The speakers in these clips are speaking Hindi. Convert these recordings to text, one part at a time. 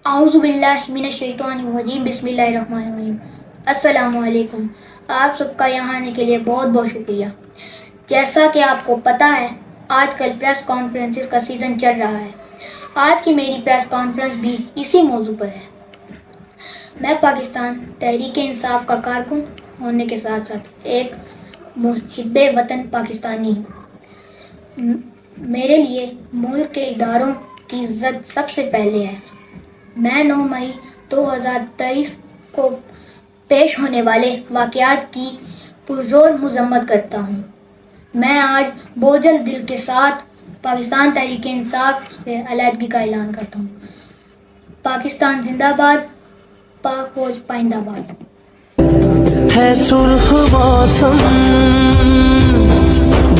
आऊज़ुबिल्लाहिमिनश्शैतानिर्रजीम बिस्मिल्लाहिर्रहमानिर्रहीम। अस्सलामु अलैकुम। आप सबका यहाँ आने के लिए बहुत बहुत शुक्रिया। जैसा कि आपको पता है, आजकल प्रेस कॉन्फ्रेंसेस का सीज़न चल रहा है। आज की मेरी प्रेस कॉन्फ्रेंस भी इसी मौजू पर है। मैं पाकिस्तान तहरीक इंसाफ का कारकुन होने के साथ साथ एक मुहिब्बे वतन पाकिस्तानी हूँ। मेरे लिए मुल्क के इदारों की इज्जत सबसे पहले है। मैं 9 मई 2023 को पेश होने वाले वाक़यात की पुरज़ोर मज़म्मत करता हूँ। मैं आज बोझल दिल के साथ पाकिस्तान तहरीक इंसाफ से अलहदगी का ऐलान करता हूँ। पाकिस्तान जिंदाबाद, पाक फौज पाइंदाबाद। है सुर्ख मौसम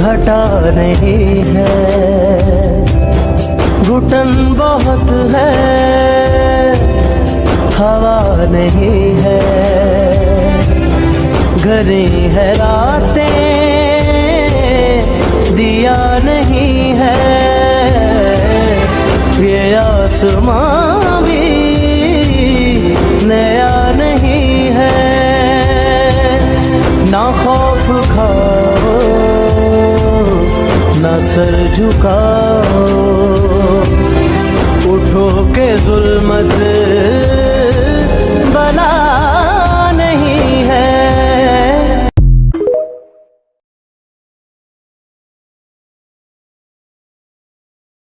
घटा नहीं है, घुटन बहुत है, हवा नहीं है, घरी है रातें, दिया नहीं है, ये आसमां भी नया नहीं है। ना खौफ खाओ, ना सर झुकाओ, उठो के जुल्मत